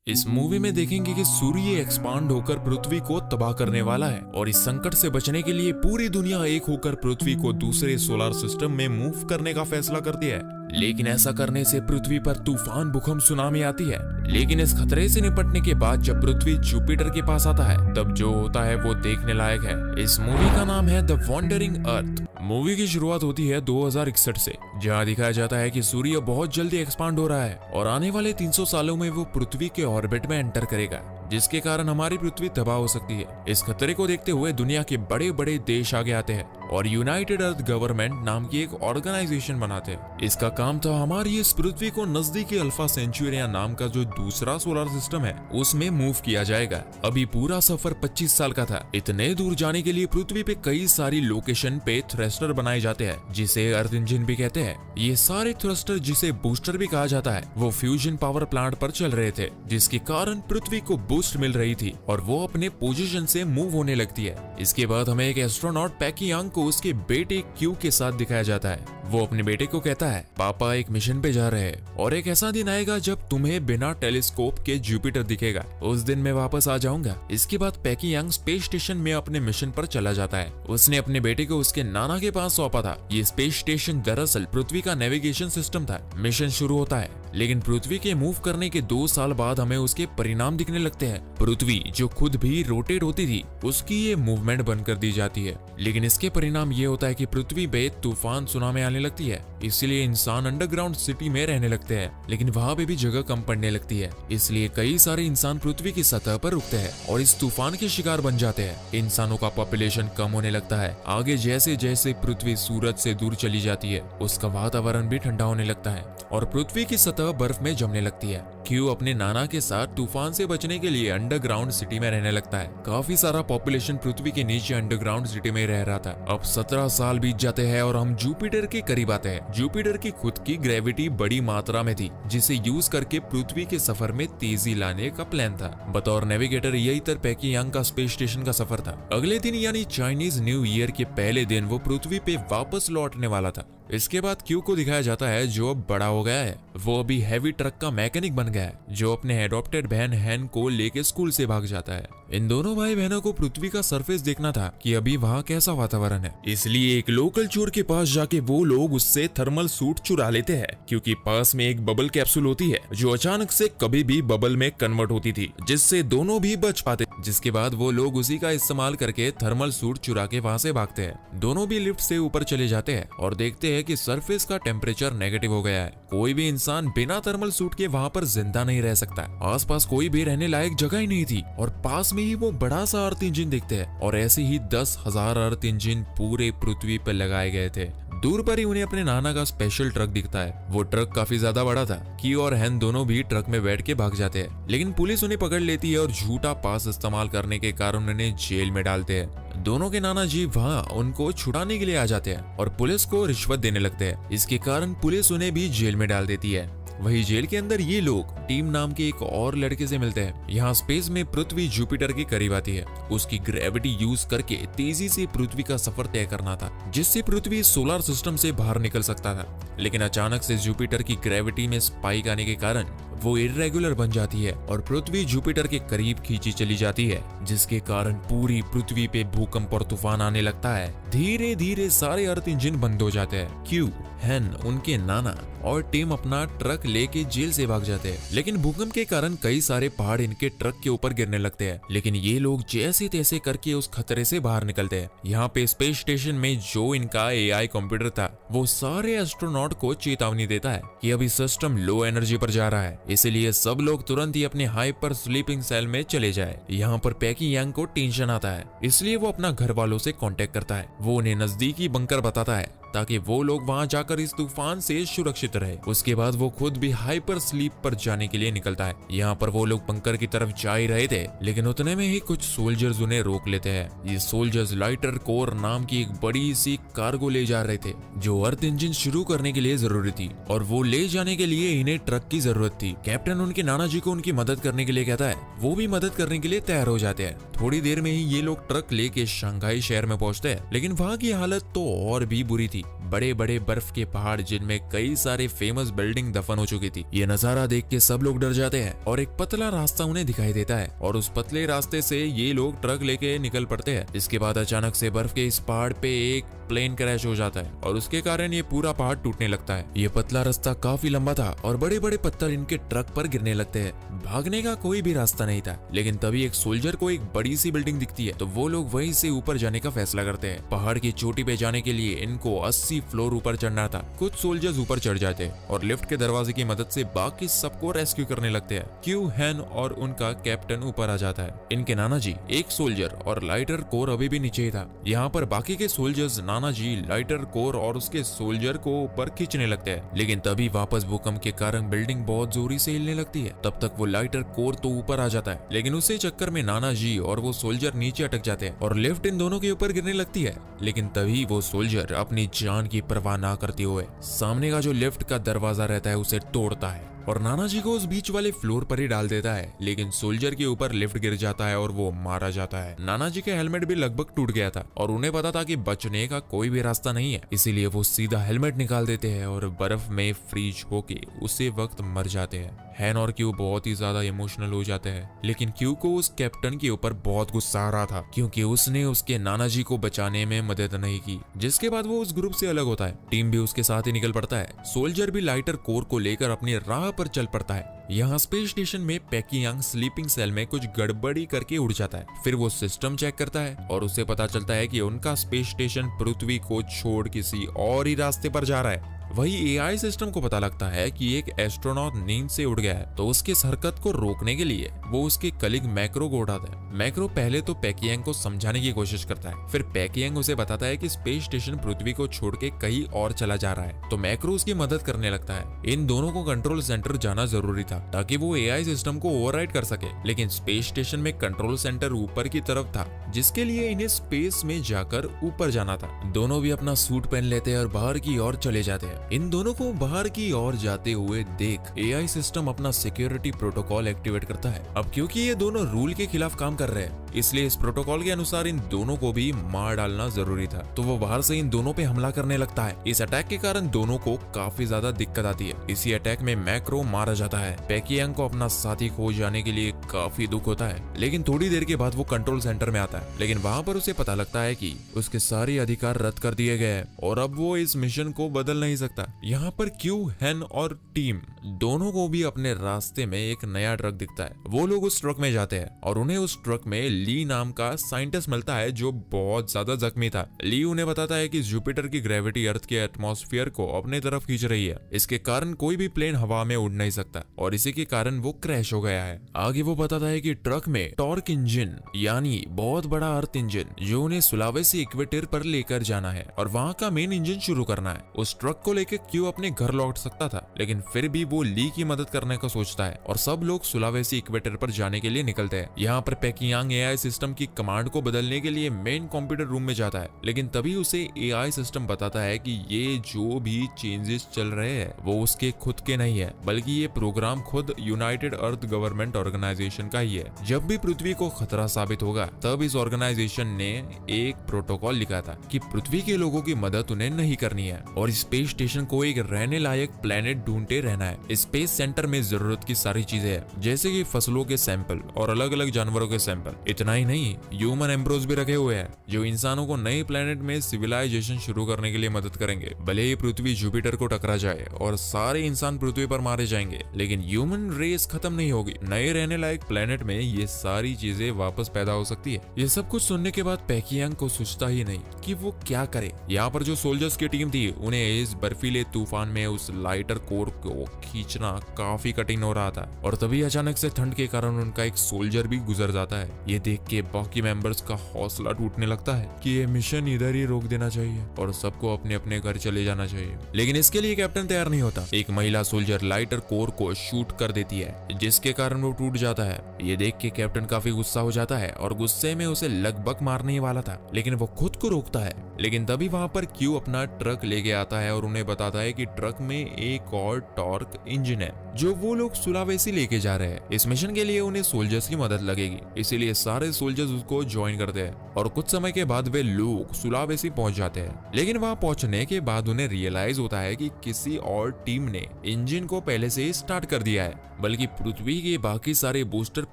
इस मूवी में देखेंगे कि सूर्य एक्सपांड होकर पृथ्वी को तबाह करने वाला है और इस संकट से बचने के लिए पूरी दुनिया एक होकर पृथ्वी को दूसरे सोलर सिस्टम में मूव करने का फैसला करती है। लेकिन ऐसा करने से पृथ्वी पर तूफान, भूकंप, सुनामी आती है। लेकिन इस खतरे से निपटने के बाद जब पृथ्वी जुपिटर के पास आता है तब जो होता है वो देखने लायक है। इस मूवी का नाम है द वॉन्डरिंग अर्थ। मूवी की शुरुआत होती है 2061 से, जहां दिखाया जाता है कि सूर्य बहुत जल्दी एक्सपांड हो रहा है और आने वाले 300 सालों में वो पृथ्वी के ऑर्बिट में एंटर करेगा, जिसके कारण हमारी पृथ्वी तबाह हो सकती है। इस खतरे को देखते हुए दुनिया के बड़े बड़े देश आगे आते हैं और यूनाइटेड अर्थ गवर्नमेंट नाम की एक ऑर्गेनाइजेशन बनाते हैं। इसका काम था हमारी इस पृथ्वी को नजदीकी अल्फा सेंचुरिया नाम का जो दूसरा सोलर सिस्टम है उसमें मूव किया जाएगा। अभी पूरा सफर 25 साल का था। इतने दूर जाने के लिए पृथ्वी पे कई सारी लोकेशन पे थ्रस्टर बनाए जाते हैं, जिसे अर्थ इंजन भी कहते हैं। ये सारे थ्रस्टर, जिसे बूस्टर भी कहा जाता है, वो फ्यूजन पावर प्लांट पर चल रहे थे, जिसके कारण पृथ्वी को बूस्ट मिल रही थी और वो अपने पोजीशन से मूव होने लगती है। इसके बाद हमें एक एस्ट्रोनॉट पैकी यांग को उसके बेटे क्यू के साथ दिखाया जाता है। वो अपने बेटे को कहता है, पापा एक मिशन पे जा रहे हैं और एक ऐसा दिन आएगा जब तुम्हें बिना टेलीस्कोप के जुपिटर दिखेगा। उस दिन मैं वापस आ जाऊंगा। इसके बाद पैकी यांग स्पेस स्टेशन में अपने मिशन पर चला जाता है। उसने अपने बेटे को उसके नाना के पास सौंपा था। ये स्पेस स्टेशन दरअसल पृथ्वी का नेविगेशन सिस्टम था। मिशन शुरू होता है, लेकिन पृथ्वी के मूव करने के 2 साल बाद हमें उसके परिणाम दिखने लगते हैं। पृथ्वी जो खुद भी रोटेट होती थी उसकी ये मूवमेंट बंद कर दी जाती है। लेकिन इसके परिणाम ये होता है कि पृथ्वी पे तूफान, सुनामी आने लगती है। इसलिए इंसान अंडरग्राउंड सिटी में रहने लगते हैं, लेकिन वहाँ पे भी जगह कम पड़ने लगती है। इसलिए कई सारे इंसान पृथ्वी की सतह पर रुकते हैं और इस तूफान के शिकार बन जाते हैं। इंसानों का पॉपुलेशन कम होने लगता है। आगे जैसे जैसे पृथ्वी सूरज से दूर चली जाती है उसका वातावरण भी ठंडा होने लगता है और पृथ्वी की सतह बर्फ में जमने लगती है। क्यू अपने नाना के साथ तूफान से बचने के लिए अंडरग्राउंड सिटी में रहने लगता है। काफी सारा पॉपुलेशन पृथ्वी के नीचे अंडरग्राउंड सिटी में रह रहा था। अब 17 साल बीत जाते हैं और हम जुपिटर के करीब आते हैं। जुपिटर की खुद की ग्रेविटी बड़ी मात्रा में थी, जिसे यूज करके पृथ्वी के सफर में तेजी लाने का प्लान था। बतौर नेविगेटर यही तर पैकी यांग का स्पेस स्टेशन का सफर था। अगले दिन यानी चाइनीज न्यू ईयर के पहले दिन वो पृथ्वी पे वापस लौटने वाला था। इसके बाद क्यू को दिखाया जाता है जो अब बड़ा हो गया है। वो अभी हैवी ट्रक का मैकेनिक बन गया है, जो अपने एडॉप्टेड बहन हैन को लेके स्कूल से भाग जाता है। इन दोनों भाई बहनों को पृथ्वी का सरफेस देखना था कि अभी वहाँ कैसा वातावरण है। इसलिए एक लोकल चोर के पास जाके वो लोग उससे थर्मल सूट चुरा लेते हैं, क्योंकि पास में एक बबल कैप्सूल होती है जो अचानक से कभी भी बबल में कन्वर्ट होती थी, जिससे दोनों भी बच पाते। जिसके बाद वो लोग उसी का इस्तेमाल करके थर्मल सूट चुरा के वहाँ से भागते हैं। दोनों भी लिफ्ट से ऊपर चले जाते हैं और देखते हैं कि सरफेस का टेम्परेचर नेगेटिव हो गया है। कोई भी इंसान बिना थर्मल सूट के वहाँ पर जिंदा नहीं रह सकता। आसपास कोई भी रहने लायक जगह ही नहीं थी और पास में ही वो बड़ा सा अर्थ इंजन दिखते हैं और ऐसे ही 10,000 अर्थ इंजन पूरे पृथ्वी पर लगाए गए थे। दूर पर ही उन्हें अपने नाना का स्पेशल ट्रक दिखता है। वो ट्रक काफी ज्यादा बड़ा था। की और हैन दोनों भी ट्रक में बैठ के भाग जाते हैं, लेकिन पुलिस उन्हें पकड़ लेती है और झूठा पास इस्तेमाल करने के कारण उन्हें जेल में डालते हैं। दोनों के नाना जी वहाँ उनको छुड़ाने के लिए आ जाते हैं और पुलिस को रिश्वत देने लगते हैं। इसके कारण पुलिस उन्हें भी जेल में डाल देती है। वही जेल के अंदर ये लोग टीम नाम के एक और लड़के से मिलते हैं। यहाँ स्पेस में पृथ्वी जुपिटर के करीब आती है। उसकी ग्रेविटी यूज करके तेजी से पृथ्वी का सफर तय करना था, जिससे पृथ्वी सोलर सिस्टम से बाहर निकल सकता था। लेकिन अचानक से जुपिटर की ग्रेविटी में स्पाइक आने के कारण वो इर्रेगुलर बन जाती है और पृथ्वी जुपिटर के करीब खींची चली जाती है, जिसके कारण पूरी पृथ्वी पे भूकंप और तूफान आने लगता है। धीरे धीरे सारे अर्थ इंजन बंद हो जाते हैं। क्यू, हैन, उनके नाना और टीम अपना ट्रक लेके जेल से भाग जाते हैं। लेकिन भूकंप के कारण कई सारे पहाड़ इनके ट्रक के ऊपर गिरने लगते हैं। लेकिन ये लोग जैसे तैसे करके उस खतरे से बाहर निकलते हैं। यहाँ पे स्पेस स्टेशन में जो इनका एआई कंप्यूटर था वो सारे एस्ट्रोनॉट को चेतावनी देता है कि अभी सिस्टम लो एनर्जी पर जा रहा है, इसलिए सब लोग तुरंत ही अपने हाइपर स्लीपिंग सेल में चले जाए। यहाँ पर पैकी यांग को टेंशन आता है, इसलिए वो अपना घर वालों से कांटेक्ट करता है। वो उन्हें नजदीकी बंकर बताता है ताकि वो लोग वहां जाकर इस तूफान से सुरक्षित रहे। उसके बाद वो खुद भी हाइपर स्लीप पर जाने के लिए निकलता है। यहाँ पर वो लोग बंकर की तरफ जा ही रहे थे, लेकिन उतने में ही कुछ सोल्जर्स उन्हें रोक लेते हैं। ये सोल्जर्स लाइटर कोर नाम की एक बड़ी सी कार्गो ले जा रहे थे, जो अर्थ इंजन शुरू करने के लिए जरूरी थी और वो ले जाने के लिए इन्हें ट्रक की जरूरत थी। कैप्टन उनके नाना जी को उनकी मदद करने के लिए कहता है। वो भी मदद करने के लिए तैयार हो जाते हैं। थोड़ी देर में ही ये लोग ट्रक लेके शंघाई शहर में पहुंचते हैं, लेकिन वहाँ की हालत तो और भी बुरी थी। बड़े बड़े बर्फ के पहाड़ जिनमें कई सारे फेमस बिल्डिंग दफन हो चुकी थी। ये नजारा देख के सब लोग डर जाते हैं और एक पतला रास्ता उन्हें दिखाई देता है और उस पतले रास्ते से ये लोग ट्रक लेके निकल पड़ते हैं। इसके बाद अचानक से बर्फ के इस पहाड़ पे एक प्लेन क्रैश हो जाता है और उसके कारण ये पूरा पहाड़ टूटने लगता है। ये पतला रास्ता काफी लंबा था और बड़े बड़े पत्थर इनके ट्रक पर गिरने लगते हैं। भागने का कोई भी रास्ता नहीं था, लेकिन तभी एक सोल्जर को एक बड़ी सी बिल्डिंग दिखती है तो वो लोग वहीं से ऊपर जाने का फैसला करते हैं। पहाड़ की चोटी पे जाने के लिए इनको 80 फ्लोर ऊपर चढ़ना था। कुछ सोल्जर्स ऊपर चढ़ जाते हैं और लिफ्ट के दरवाजे की मदद से बाकी सबको रेस्क्यू करने लगते हैं। क्यू, हैन और उनका कैप्टन ऊपर आ जाता है। इनके नाना जी, एक सोल्जर और लाइटर कोर अभी भी नीचे ही था। यहाँ पर बाकी के सोल्जर्स नाना जी, लाइटर कोर और उसके सोल्जर को ऊपर खींचने लगते हैं, लेकिन तभी वापस भूकंप के कारण बिल्डिंग बहुत जोरी से हिलने लगती है। तब तक वो लाइटर कोर तो ऊपर आ जाता है, लेकिन उसी चक्कर में नाना जी और वो सोल्जर नीचे अटक जाते हैं और लिफ्ट इन दोनों के ऊपर गिरने लगती है। लेकिन तभी वो सोल्जर अपनी जान की परवाह ना करते हुए सामने का जो लिफ्ट का दरवाजा रहता है उसे तोड़ता है और नाना जी को उस बीच वाले फ्लोर पर ही डाल देता है। लेकिन सोल्जर के ऊपर लिफ्ट गिर जाता है और वो मारा जाता है। नाना जी के हेलमेट भी लगभग टूट गया था और उन्हें पता था कि बचने का कोई भी रास्ता नहीं है, इसीलिए वो सीधा हेलमेट निकाल देते हैं और बर्फ में फ्रीज होके उसी वक्त मर जाते हैं। हैन और क्यू बहुत ही ज्यादा इमोशनल हो जाते हैं, लेकिन क्यू को उस कैप्टन के ऊपर बहुत गुस्सा आ रहा था क्योंकि उसने उसके नाना जी को बचाने में मदद नहीं की। जिसके बाद वो उस ग्रुप से अलग होता है। टीम भी उसके साथ ही निकल पड़ता है। सोल्जर भी लाइटर कोर को लेकर अपनी राह पर चल पड़ता है। यहाँ स्पेस स्टेशन में पैकियांग स्लीपिंग सेल में कुछ गड़बड़ी करके उड़ जाता है। फिर वो सिस्टम चेक करता है और उसे पता चलता है कि उनका स्पेस स्टेशन पृथ्वी को छोड़ किसी और ही रास्ते पर जा रहा है। वही एआई सिस्टम को पता लगता है कि एक एस्ट्रोनॉट नींद से उड़ गया है, तो उसकी इस हरकत को रोकने के लिए वो उसके कलीग मैक्रो को उठाता है। मैक्रो पहले तो पैकियांग को समझाने की कोशिश करता है, फिर पैकियांग उसे बताता है कि स्पेस स्टेशन पृथ्वी को छोड़ के कहीं और चला जा रहा है, तो मैक्रो उसकी मदद करने लगता है। इन दोनों को कंट्रोल सेंटर जाना जरूरी था ताकि वो एआई सिस्टम को ओवरराइड कर सके, लेकिन स्पेस स्टेशन में कंट्रोल सेंटर ऊपर की तरफ था, जिसके लिए इन्हें स्पेस में जाकर ऊपर जाना था। दोनों भी अपना सूट पहन लेते हैं और बाहर की ओर चले जाते हैं। इन दोनों को बाहर की ओर जाते हुए देख एआई सिस्टम अपना सिक्योरिटी प्रोटोकॉल एक्टिवेट करता है। अब क्योंकि ये दोनों रूल के खिलाफ काम कर रहे हैं, इसलिए इस प्रोटोकॉल के अनुसार इन दोनों को भी मार डालना जरूरी था, तो वो बाहर से इन दोनों पे हमला करने लगता है। इस अटैक के कारण दोनों को काफी ज्यादा दिक्कत आती है। इसी अटैक में मैक्रो मारा जाता है। पैकियांग को अपना साथी खो जाने के लिए काफी दुख होता है, लेकिन थोड़ी देर के बाद वो कंट्रोल सेंटर में आता है, लेकिन वहां पर उसे पता लगता है कि उसके सारे अधिकार रद्द कर दिए गए हैं और अब वो इस मिशन को बदल नहीं सकता। यहाँ पर क्यू, हैन और टीम दोनों को भी अपने रास्ते में एक नया ट्रक दिखता है। वो लोग उस ट्रक में जाते हैं और उन्हें उस ट्रक में ली नाम का साइंटिस्ट मिलता है जो बहुत ज्यादा जख्मी था। ली उन्हें बताता है कि जुपिटर की ग्रेविटी अर्थ के एटमॉस्फेयर को अपने तरफ खींच रही है, इसके कारण कोई भी प्लेन हवा में उड़ नहीं सकता और इसी के कारण वो क्रैश हो गया है। आगे वो बताता है कि ट्रक में टॉर्क इंजन यानी बहुत बड़ा अर्थ इंजन जो उन्हें सुलावेसी इक्वेटर पर लेकर जाना है और वहाँ का मेन इंजन शुरू करना है। उस ट्रक को लेकर क्यू अपने घर लौट सकता था, लेकिन फिर भी वो ली की मदद करने का सोचता है और सब लोग सुलावेसी इक्वेटर पर जाने के लिए निकलते हैं। यहाँ पर पैकियांग एआई सिस्टम की कमांड को बदलने के लिए मेन कंप्यूटर रूम में जाता है, लेकिन तभी उसे एआई सिस्टम बताता है कि ये जो भी चेंजेस चल रहे हैं वो उसके खुद के नहीं है, बल्कि ये प्रोग्राम खुद यूनाइटेड अर्थ गवर्नमेंट ऑर्गेनाइजेशन का ही है। जब भी पृथ्वी को खतरा साबित होगा तब इस ऑर्गेनाइजेशन ने एक प्रोटोकॉल लिखा था कि पृथ्वी के लोगों की मदद उन्हें नहीं करनी है और स्पेस स्टेशन को एक रहने लायक प्लेनेट ढूंढते रहना है। स्पेस सेंटर में जरूरत की सारी चीजें हैं, जैसे कि फसलों के सैंपल और अलग अलग जानवरों के सैंपल। इतना ही नहीं, ह्यूमन एम्ब्रोस भी रखे हुए हैं जो इंसानों को नए प्लेनेट में सिविलाइजेशन शुरू करने के लिए मदद करेंगे। भले ही पृथ्वी जुपिटर को टकरा जाए और सारे इंसान पृथ्वी पर मारे जाएंगे, लेकिन ह्यूमन रेस खत्म नहीं होगी। नए रहने लायक प्लेनेट में ये सारी चीजें वापस पैदा हो सकती है। ये सब कुछ सुनने के बाद पैकियांग को सोचता ही नहीं कि वो क्या करे। यहाँ पर जो सोल्जर्स की टीम थी उन्हें इस बर्फीले तूफान में उस लाइटर कोर को खींचना काफी कठिन हो रहा था और तभी अचानक से ठंड के कारण उनका एक सोल्जर भी गुजर जाता है। ये देख के बाकी मेंबर्स का हौसला टूटने लगता है कि ये मिशन इधर ही रोक देना चाहिए और सबको अपने अपने घर चले जाना चाहिए, लेकिन इसके लिए कैप्टन तैयार नहीं होता। एक महिला सोल्जर लाइटर कोर को शूट कर देती है जिसके कारण वो टूट जाता है। ये देख के कैप्टन काफी गुस्सा हो जाता है और गुस्से में उसे लगभग मारने ही वाला था, लेकिन वो खुद को रोकता है। लेकिन तभी वहां पर क्यू अपना ट्रक लेके आता है और उन्हें बताता है कि ट्रक में एक और टॉर्क इंजन है जो वो लोग सुलावेसी लेके जा रहे हैं। इस मिशन के लिए उन्हें सोल्जर्स की मदद लगेगी, इसीलिए सारे सोल्जर्स उसको ज्वाइन करते हैं और कुछ समय के बाद वे लोग सुलावेसी पहुंच जाते हैं। लेकिन वहां पहुंचने के बाद उन्हें रियलाइज होता है कि किसी और टीम ने इंजन को पहले से ही स्टार्ट कर दिया है, बल्कि पृथ्वी के बाकी सारे बूस्टर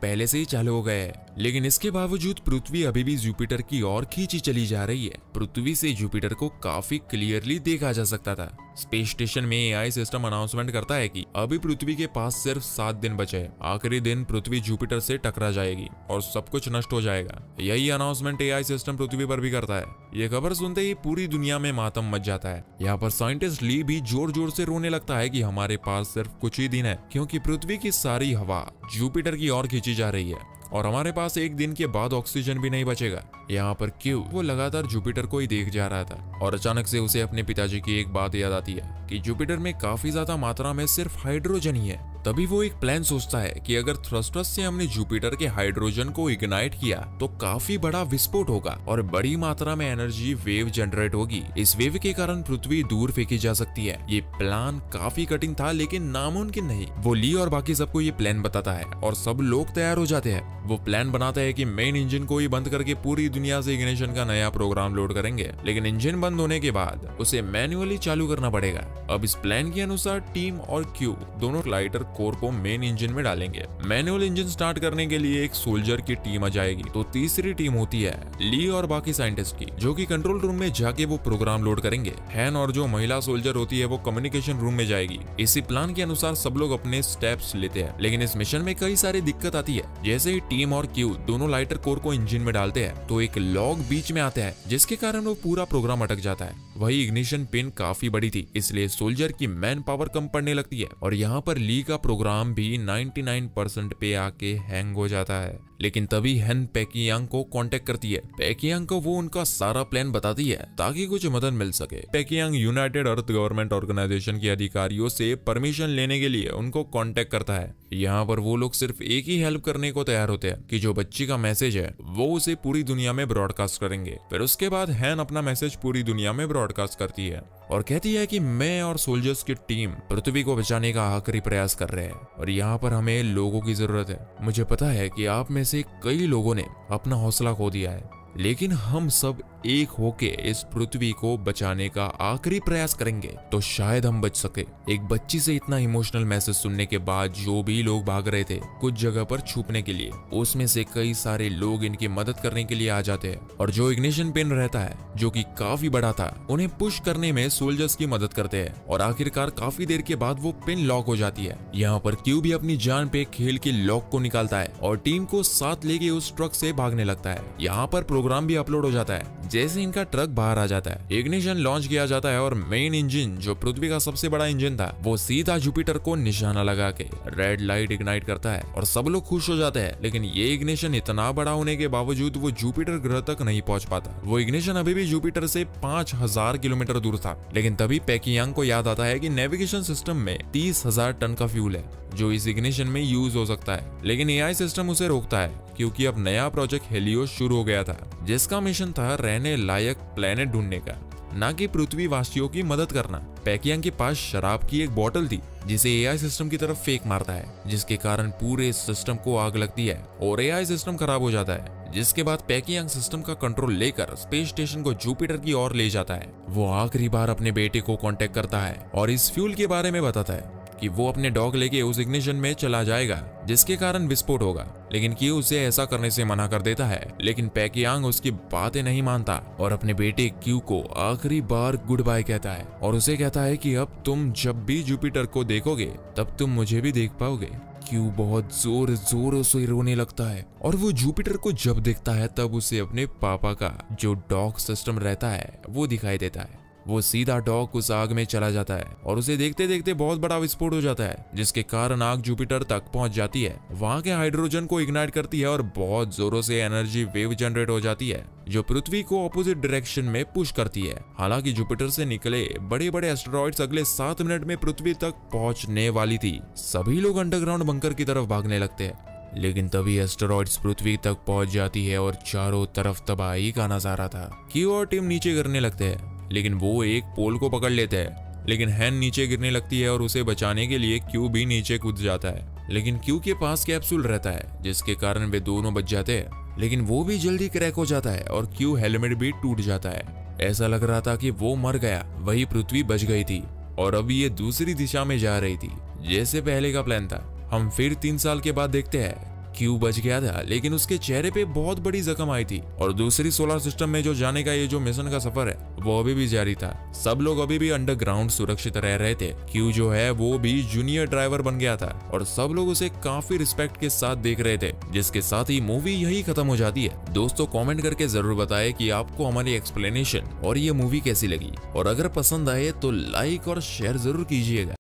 पहले से ही चालू हो गए हैं। लेकिन इसके बावजूद पृथ्वी अभी भी जुपिटर की ओर खींची चली जा रही है। पृथ्वी से जुपिटर को काफी क्लियरली देखा जा सकता था। स्पेस स्टेशन में एआई सिस्टम अनाउंसमेंट करता है कि अभी पृथ्वी के पास सिर्फ 7 दिन बचे हैं। आखिरी दिन पृथ्वी जुपिटर से टकरा जाएगी और सब कुछ नष्ट हो जाएगा। यही अनाउंसमेंट एआई सिस्टम पृथ्वी पर भी करता है। ये खबर सुनते ही पूरी दुनिया में मातम मच जाता है। यहाँ पर साइंटिस्ट ली भी जोर जोर से रोने लगता है कि हमारे पास सिर्फ कुछ ही दिन है, क्योंकि पृथ्वी की सारी हवा जुपिटर की ओर खींची जा रही है और हमारे पास एक दिन के बाद ऑक्सीजन भी नहीं बचेगा। यहाँ पर क्यों वो लगातार जुपिटर को ही देख जा रहा था और अचानक से उसे अपने पिताजी की एक बात याद आती है कि जुपिटर में काफी ज्यादा मात्रा में सिर्फ हाइड्रोजन ही है। तभी वो एक प्लान सोचता है कि अगर थ्रस्टर्स से हमने जुपिटर के हाइड्रोजन को इग्नाइट किया तो काफी बड़ा विस्फोट होगा और बड़ी मात्रा में एनर्जी वेव जनरेट होगी। इस वेव के कारण पृथ्वी दूर फेंकी जा सकती है। ये प्लान काफी कठिन था लेकिन नामुमकिन नहीं। वो ली और बाकी सबको ये प्लान बताता है और सब लोग तैयार हो जाते हैं। वो प्लान बनाता है कि मेन इंजन को ही बंद करके पूरी दुनिया से इग्निशन का नया प्रोग्राम लोड करेंगे, लेकिन इंजन बंद होने के बाद उसे मैन्युअली चालू करना पड़ेगा। अब इस प्लान के अनुसार टीम और क्यू दोनों लाइटर कोर को मेन इंजन में डालेंगे। मैनुअल इंजन स्टार्ट करने के लिए एक सोल्जर की टीम आ जाएगी, तो तीसरी टीम होती है ली और बाकी साइंटिस्ट की, जो कि कंट्रोल रूम में जाके वो प्रोग्राम लोड करेंगे। हैन और जो महिला सोल्जर होती है वो कम्युनिकेशन रूम में जाएगी। इसी प्लान के अनुसार सब लोग अपने स्टेप्स लेते हैं, लेकिन इस मिशन में कई सारी दिक्कत आती है। जैसे ही टीम और क्यू दोनों लाइटर कोर को इंजन में डालते हैं तो एक लॉग बीच में आता है, जिसके कारण वो पूरा प्रोग्राम अटक जाता है। वही इग्निशन पिन काफी बड़ी थी, इसलिए सोल्जर की मैन पावर कम पड़ने लगती है और यहाँ पर ली का प्रोग्राम भी 99% पे आके हैंग हो जाता है। लेकिन तभी हैन पेकियांग को कांटेक्ट करती है। पेकियांग को वो उनका सारा प्लान बताती है ताकि कुछ मदद मिल सके। पेकियांग यूनाइटेड अर्थ गवर्नमेंट ऑर्गेनाइजेशन के अधिकारियों से परमिशन लेने के लिए उनको कांटेक्ट करता है। यहाँ पर वो लोग सिर्फ एक ही हेल्प करने को तैयार होते हैं कि जो बच्ची का मैसेज है वो उसे पूरी दुनिया में ब्रॉडकास्ट करेंगे। फिर उसके बाद हैन अपना मैसेज पूरी दुनिया में ब्रॉडकास्ट करती है और कहती है कि मैं और सोल्जर्स की टीम पृथ्वी को बचाने का आखिरी प्रयास कर रहे हैं और यहाँ पर हमें लोगों की जरूरत है। मुझे पता है कि आप में से कई लोगों ने अपना हौसला खो दिया है, लेकिन हम सब एक होके इस पृथ्वी को बचाने का आखिरी प्रयास करेंगे तो शायद हम बच सके। एक बच्ची से इतना इमोशनल मैसेज सुनने के बाद जो भी लोग भाग रहे थे कुछ जगह पर छुपने के लिए, उसमें से कई सारे लोग इनकी मदद करने के लिए आ जाते हैं और जो इग्निशन पिन रहता है जो कि काफी बड़ा था उन्हें पुश करने में सोल्जर्स की मदद करते हैं और आखिरकार काफी देर के बाद वो पिन लॉक हो जाती है। यहाँ पर क्यू भी अपनी जान पे खेल के लॉक को निकालता है और टीम को साथ लेके उस ट्रक से भागने लगता है। यहाँ पर प्रोग्राम भी अपलोड हो जाता है। जैसे इनका ट्रक बाहर आ जाता है, इग्निशन लॉन्च किया जाता है और मेन इंजन जो पृथ्वी का सबसे बड़ा इंजन था वो सीधा जुपिटर को निशाना लगा के रेड लाइट इग्नाइट करता है और सब लोग खुश हो जाते हैं। लेकिन ये इग्निशन इतना बड़ा होने के बावजूद वो जुपिटर ग्रह तक नहीं पहुंच पाता। वो इग्निशन अभी भी जुपिटर से 5000 किलोमीटर दूर था। लेकिन तभी पेकियांग को याद आता है कि नेविगेशन सिस्टम में 30,000 टन का फ्यूल है जो इस इग्निशन में यूज हो सकता है, लेकिन एआई सिस्टम उसे रोकता है क्योंकि अब नया प्रोजेक्ट हेलियोस शुरू हो गया था, जिसका मिशन था रहने लायक प्लेनेट ढूंढने का, ना कि पृथ्वी वासियों की मदद करना। पेकियांग के पास शराब की एक बोतल थी जिसे एआई सिस्टम की तरफ फेंक मारता है, जिसके कारण पूरे सिस्टम को आग लगती है और एआई सिस्टम खराब हो जाता है। जिसके बाद पेकियांग सिस्टम का कंट्रोल लेकर स्पेस स्टेशन को जुपिटर की ओर ले जाता है। वो आखिरी बार अपने बेटे को कांटेक्ट करता है और इस फ्यूल के बारे में बताता है कि वो अपने डॉग लेके उस इग्निशन में चला जाएगा जिसके कारण विस्फोट होगा, लेकिन क्यू उसे ऐसा करने से मना कर देता है। लेकिन पेकियांग उसकी बातें नहीं मानता और अपने बेटे क्यू को आखिरी बार गुड बाय कहता है और उसे कहता है कि अब तुम जब भी जुपिटर को देखोगे तब तुम मुझे भी देख पाओगे। क्यू बहुत जोर जोरों से रोने लगता है और वो जुपिटर को जब देखता है तब उसे अपने पापा का जो डॉग सिस्टम रहता है वो दिखाई देता है। वो सीधा डॉग उस आग में चला जाता है और उसे देखते देखते बहुत बड़ा विस्फोट हो जाता है, जिसके कारण आग जुपिटर तक पहुंच जाती है। वहां के हाइड्रोजन को इग्नाइट करती है और बहुत जोरों से एनर्जी वेव जनरेट हो जाती है जो पृथ्वी को ऑपोजिट डायरेक्शन में पुश करती है। हालांकि जुपिटर से निकले बड़े बड़े एस्टेरॉइड्स अगले 7 मिनट में पृथ्वी तक पहुंचने वाली थी। सभी लोग अंडरग्राउंड बंकर की तरफ भागने लगते हैं, लेकिन तभी एस्टेरॉइड्स पृथ्वी तक पहुंच जाती है और चारों तरफ तबाही का नजारा था। क्यू और टीम नीचे गिरने लगते हैं, लेकिन वो एक पोल को पकड़ लेते हैं। लेकिन हैन नीचे गिरने लगती है और उसे बचाने के लिए क्यू भी नीचे कूद जाता है, लेकिन क्यू के पास कैप्सूल रहता है जिसके कारण वे दोनों बच जाते हैं। लेकिन वो भी जल्दी क्रैक हो जाता है और क्यू हेलमेट भी टूट जाता है। ऐसा लग रहा था कि वो मर गया, वही पृथ्वी बच गई थी और अब ये दूसरी दिशा में जा रही थी जैसे पहले का प्लान था। हम फिर 3 साल के बाद देखते हैं क्यू बच गया था, लेकिन उसके चेहरे पे बहुत बड़ी जख्म आई थी और दूसरी सोलर सिस्टम में जो जाने का ये जो मिशन का सफर है वो अभी भी जारी था। सब लोग अभी भी अंडरग्राउंड सुरक्षित रह रहे थे। क्यू जो है वो भी जूनियर ड्राइवर बन गया था और सब लोग उसे काफी रिस्पेक्ट के साथ देख रहे थे, जिसके साथ ही मूवी यही खत्म हो जाती है। दोस्तों कमेंट करके जरूर बताएं कि आपको हमारी एक्सप्लेनेशन और ये मूवी कैसी लगी, और अगर पसंद आए तो लाइक और शेयर जरूर कीजिएगा।